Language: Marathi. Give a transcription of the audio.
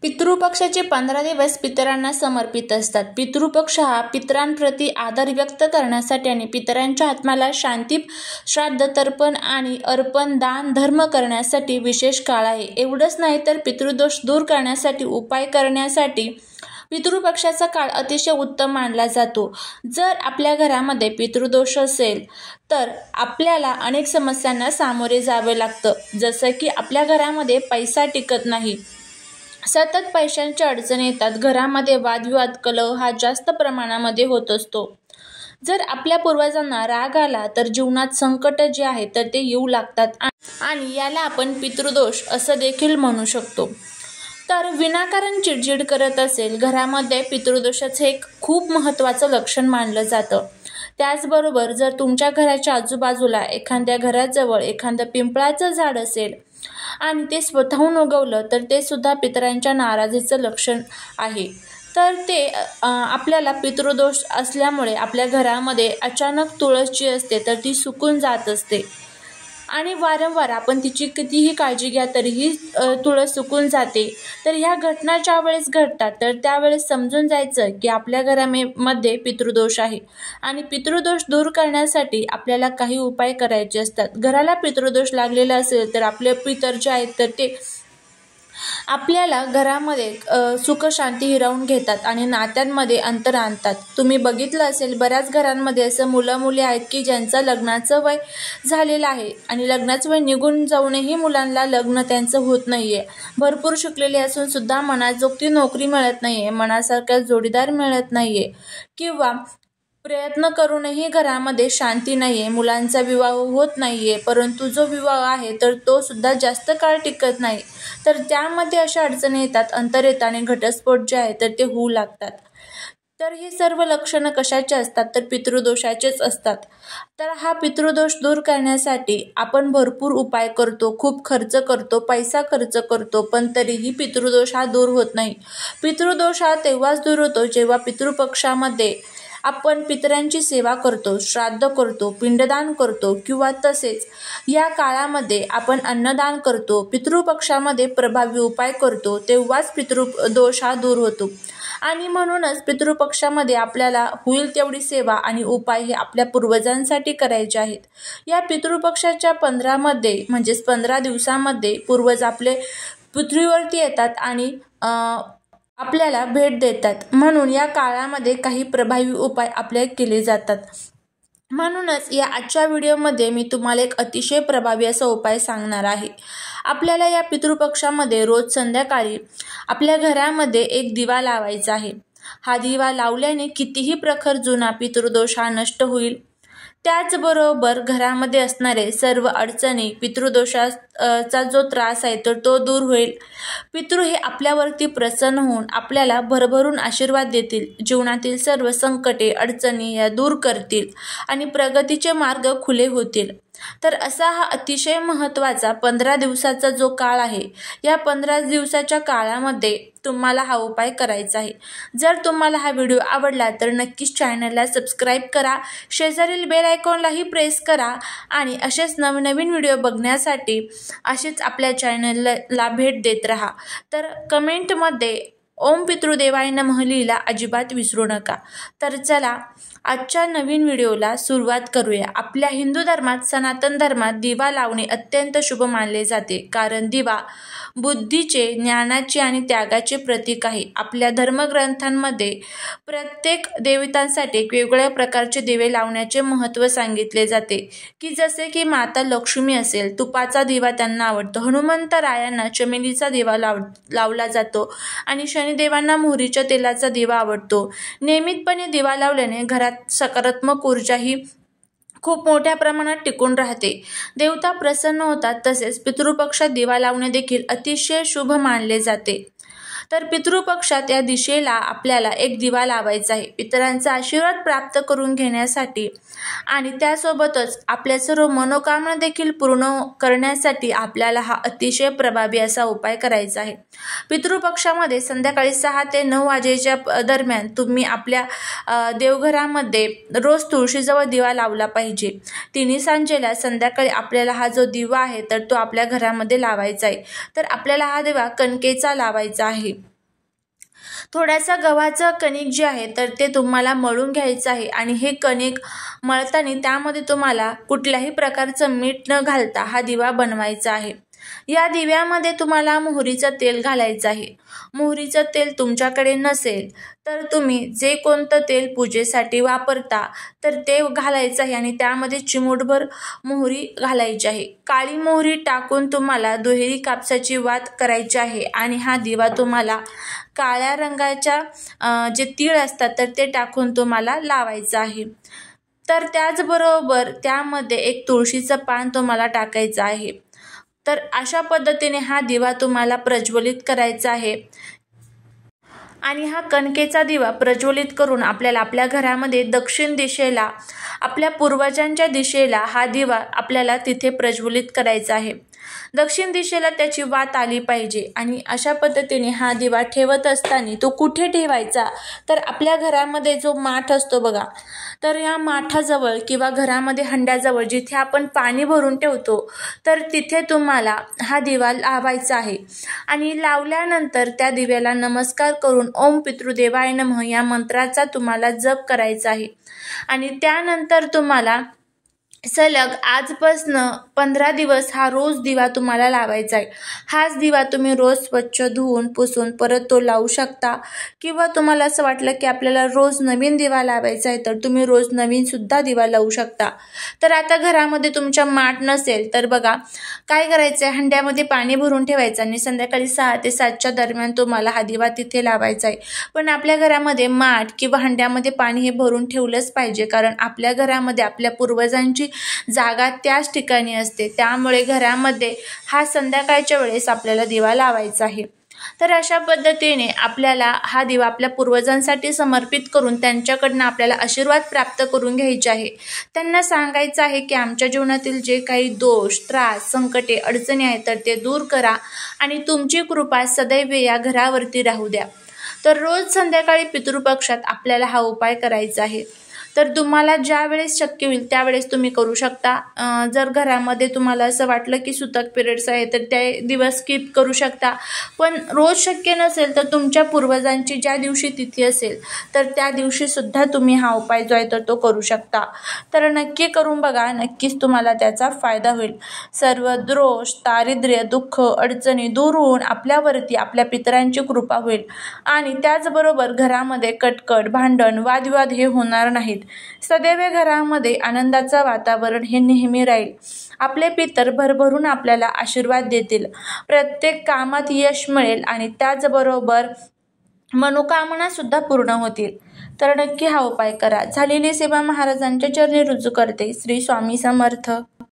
पितृपक्षाचे 15 दिवस पितरांना समर्पित असतात. पितृपक्ष हा पितरांप्रती आदर व्यक्त करण्यासाठी आणि पितरांच्या आत्म्याला शांती, श्राद्ध, तर्पण आणि अर्पण, दान, धर्म करण्यासाठी विशेष काळ आहे. एवढंच नाही तर पितृदोष दूर करण्यासाठी उपाय करण्यासाठी पितृपक्षाचा काळ अतिशय उत्तम मानला जातो. जर आपल्या घरामध्ये पितृदोष असेल तर आपल्याला अनेक समस्यांना सामोरे जावे लागतं. जसं की आपल्या घरामध्ये पैसा टिकत नाही, सतत पैशांच्या अडचणी येतात, घरामध्ये वादविवाद, कलह हा जास्त प्रमाणामध्ये होत असतो. जर आपल्या पूर्वजांना राग आला तर जीवनात संकट जे आहे तर ते येऊ लागतात आणि याला आपण पितृदोष असं देखील म्हणू शकतो. तर विनाकारण चिडचिड करत असेल घरामध्ये पितृदोषाचं एक खूप महत्त्वाचं लक्षण मानलं जातं. त्याचबरोबर जर तुमच्या घराच्या आजूबाजूला एखाद्या घराजवळ एखादं पिंपळाचं झाड असेल आणि ते स्वतःहून उगवलं तर ते सुद्धा पितरांच्या नाराजीचं लक्षण आहे. तर ते आपल्याला पितृदोष असल्यामुळे आपल्या घरामध्ये अचानक तुळस जी असते तर ती सुकून जात असते आणि वारंवार आपण तिची कितीही काळजी घ्या तरीही तुळस सुकून जाते. तर ह्या घटना ज्या वेळेस घडतात तर त्यावेळेस समजून जायचं की आपल्या घरामध्ये पितृदोष आहे आणि पितृदोष दूर करण्यासाठी आपल्याला काही उपाय करायचे असतात. घराला पितृदोष लागलेला असेल तर आपले पितर जे आहेत तर ते आपल्याला घरामध्ये सुख शांती हिरावून घेतात आणि नात्यांमध्ये अंतर आणतात. तुम्ही बघितलं असेल बऱ्याच घरांमध्ये असं मुलं मुली आहेत की ज्यांचं लग्नाचं वय झालेलं आहे आणि लग्नाचं वय निघून जाऊनही मुलांना लग्न त्यांचं होत नाहीये. भरपूर शिकलेले असून सुद्धा मनाजोगती नोकरी मिळत नाहीये, मनासारखा जोडीदार मिळत नाहीये किंवा प्रयत्न करूनही घरामध्ये शांती नाहीये, मुलांचा विवाह होत नाहीये, परंतु जो विवाह आहे तर तो सुद्धा जास्त काळ टिकत नाही. तर त्यामध्ये अशा अडचणी येतात, अंतर येतात आणि घटस्फोट जे आहे तर ते होऊ लागतात. तर ही सर्व लक्षणं कशाचे असतात तर पितृदोषाचेच असतात. तर हा पितृदोष दूर करण्यासाठी आपण भरपूर उपाय करतो, खूप खर्च करतो, पैसा खर्च करतो, पण तरीही पितृदोष हा दूर होत नाही. पितृदोष हा तेव्हाच दूर होतो जेव्हा पितृपक्षामध्ये आपण पितरांची सेवा करतो, श्राद्ध करतो, पिंडदान करतो किंवा तसेच या काळामध्ये आपण अन्नदान करतो, पितृपक्षामध्ये प्रभावी उपाय करतो, तेव्हाच पितृदोष हा दूर होतो. आणि म्हणूनच पितृपक्षामध्ये आपल्याला होईल तेवढी सेवा आणि उपाय हे आपल्या पूर्वजांसाठी करायचे आहेत. या पितृपक्षाच्या 15 दिवसामध्ये पूर्वज आपले पृथ्वीवरती येतात आणि आपल्याला भेट देतात. म्हणून या काळामध्ये काही प्रभावी उपाय आपले केले जातात. म्हणूनच या आजच्या व्हिडिओमध्ये मी तुम्हाला एक अतिशय प्रभावी असा उपाय सांगणार आहे. आपल्याला या पितृपक्षामध्ये रोज संध्याकाळी आपल्या घरामध्ये एक दिवा लावायचा आहे. हा दिवा लावल्याने कितीही प्रखर जुना पितृदोष हा नष्ट होईल. त्याचबरोबर घरामध्ये असणारे सर्व अडचणी, पितृदोषाचा जो त्रास आहे तर तो दूर होईल. पितृ हे आपल्यावरती प्रसन्न होऊन आपल्याला भरभरून आशीर्वाद देतील, जीवनातील सर्व संकटे, अडचणी या दूर करतील आणि प्रगतीचे मार्ग खुले होतील. तर असा हा अतिशय महत्त्वाचा 15 दिवसाचा जो काळ आहे, या 15 दिवसाच्या काळामध्ये तुम्हाला हा उपाय करायचा आहे. जर तुम्हाला हा व्हिडिओ आवडला तर नक्कीच चॅनलला सबस्क्राईब करा, शेजारील बेल आयकॉनलाही प्रेस करा आणि असेच नवनवीन व्हिडिओ बघण्यासाठी असेच आपल्या चॅनलला भेट देत राहा. तर कमेंटमध्ये ओम पितृदेवाय नमः लिहायला अजिबात विसरू नका. तर चला आजच्या नवीन व्हिडिओला सुरुवात करूया. आपल्या हिंदू धर्मात, सनातन धर्मात दिवा लावणे अत्यंत शुभ मानले जाते, कारण दिवा बुद्धीचे, ज्ञानाचे आणि त्यागाचे प्रतीक आहे. आपल्या धर्मग्रंथांमध्ये प्रत्येक देवतांसाठी वेगवेगळ्या प्रकारचे दिवे लावण्याचे महत्त्व सांगितले जाते, की जसे की माता लक्ष्मी असेल, तुपाचा दिवा त्यांना आवडतो, हनुमंतरायांना चमेलीचा दिवा लावला जातो आणि शनिदेवांना मोहरीच्या तेलाचा दिवा आवडतो. नियमितपणे दिवा लावल्याने घरात सकारात्मक ऊर्जा ही खूप मोठ्या प्रमाणात टिकून राहते, देवता प्रसन्न होतात. तसेच पितृपक्षात दिवा लावणे देखील अतिशय शुभ मानले जाते. तर पितृपक्षात या दिशेला आपल्याला एक दिवा लावायचा आहे, पितरांचा आशीर्वाद प्राप्त करून घेण्यासाठी आणि त्यासोबतच आपल्या सर्व मनोकामना देखील पूर्ण करण्यासाठी आपल्याला हा अतिशय प्रभावी असा उपाय करायचा आहे. पितृपक्षामध्ये संध्याकाळी 6 ते 9 वाजेच्या दरम्यान तुम्ही आपल्या देवघरामध्ये रोज तुळशीजवळ दिवा लावला पाहिजे. तिन्ही सांजेला संध्याकाळी आपल्याला हा जो दिवा आहे तर तो आपल्या घरामध्ये लावायचा आहे. तर आपल्याला हा दिवा कणकेचा लावायचा आहे. थोडासा गव्हाचं कणिक जे आहे तर ते तुम्हाला मळून घ्यायचं आहे आणि हे कणिक मळताना त्यामध्ये तुम्हाला कुठल्याही प्रकारचं मीठ न घालता हा दिवा बनवायचा आहे। या दिव्यामध्ये तुम्हाला मोहरीचं तेल घालायचं आहे। मोहरीचं तेल तुमच्याकडे नसेल तर तुम्ही जे कोणतं तेल पूजेसाठी वापरता तर ते घालायचं आहे आणि त्यामध्ये चिमूटभर मोहरी घालायची आहे। काळी मोहरी टाकून तुम्हाला दुहेरी कापसाची वात करायची आहे आणि हा दिवा तुम्हाला काळ्या रंगाच्या जे तीळ असतात तर ते टाकून तुम्हाला लावायचं आहे। तर त्याचबरोबर त्यामध्ये एक तुळशीचं पान तुम्हाला टाकायचं आहे। तर अशा पद्धतीने हा दिवा तुम्हाला प्रज्वलित करायचा आहे आणि हा कणकेचा दिवा प्रज्वलित करून आपल्याला आपल्या घरामध्ये दक्षिण दिशेला आपल्या पूर्वजांच्या दिशेला हा दिवा आपल्याला तिथे प्रज्वलित करायचा आहे। दक्षिण दिशेला त्याची वात आली पाहिजे आणि अशा पद्धतीने हा दिवा ठेवत असताना तो कुठे ठेवायचा तर आपल्या घरामध्ये जो माठ असतो बघा, तर या माठाजवळ किंवा घरामध्ये हंड्याजवळ जिथे आपण पाणी भरून ठेवतो तर तिथे तुम्हाला हा दिवा लावायचा आहे आणि लावल्यानंतर त्या दिव्याला नमस्कार करून ओम पितृदेवाय नमः या मंत्राचा तुम्हाला जप करायचा आहे आणि त्यानंतर तुम्हाला सलग आजपासून 15 दिवस हा रोज दिवा तुम्हाला लावायचा आहे। हाच दिवा तुम्ही रोज स्वच्छ धुवून पुसून परत तो लावू शकता किंवा तुम्हाला असं वाटलं की आपल्याला रोज नवीन दिवा लावायचा आहे तर तुम्ही रोज नवीन सुद्धा दिवा लावू शकता। तर आता घरामध्ये तुमच्या माठ नसेल तर बघा काय करायचं आहे, हंड्यामध्ये पाणी भरून ठेवायचं आणि संध्याकाळी 6 ते 7च्या दरम्यान तुम्हाला हा दिवा तिथे लावायचा आहे। पण आपल्या घरामध्ये माठ किंवा हंड्यामध्ये पाणी हे भरून ठेवलंच पाहिजे, कारण आपल्या घरामध्ये आपल्या पूर्वजांची जागा त्याच ठिकाणी असते, त्यामुळे घरामध्ये हा संध्याकाळच्या वेळेस आपल्याला दिवा लावायचा आहे। तर अशा पद्धतीने आपल्याला हा दिवा आपल्या पूर्वजांसाठी समर्पित करून त्यांच्याकडनं आपल्याला आशीर्वाद प्राप्त करून घ्यायचे आहे। त्यांना सांगायचं आहे की आमच्या जीवनातील जे काही दोष, त्रास, संकटे, अडचणी आहेत तर ते दूर करा आणि तुमची कृपा सदैव या घरावरती राहू द्या। तर रोज संध्याकाळी पितृपक्षात आपल्याला हा उपाय करायचा आहे। तर तुम्हाला ज्या वेळेस शक्य होईल त्यावेळेस तुम्ही करू शकता। जर घरामध्ये तुम्हाला असं वाटलं की सुतक पिरियड्स आहे तर ते दिवस स्किप करू शकता, पण रोज शक्य नसेल तर तुमच्या पूर्वजांची ज्या दिवशी तिथी असेल तर त्या दिवशी सुद्धा तुम्ही हा उपाय जो आहे तर तो करू शकता। तर नक्की करून बघा, नक्कीच तुम्हाला त्याचा फायदा होईल। सर्व दोष, दारिद्र्य, दुःख, अडचणी दूर होऊन आपल्यावरती आपल्या पितरांची कृपा होईल आणि त्याचबरोबर घरामध्ये कटकट, भांडण, वादविवाद हे होणार नाहीत। सदैव घरामध्ये आनंदाचं वातावरण हे नेहमी राहील। आपले पितर भरभरून आपल्याला आशीर्वाद देतील, प्रत्येक कामात यश मिळेल आणि त्याचबरोबर मनोकामना सुद्धा पूर्ण होतील। तर नक्की हा उपाय करा। झालेली सेवा महाराजांच्या चरणी रुजू करते। श्री स्वामी समर्थ।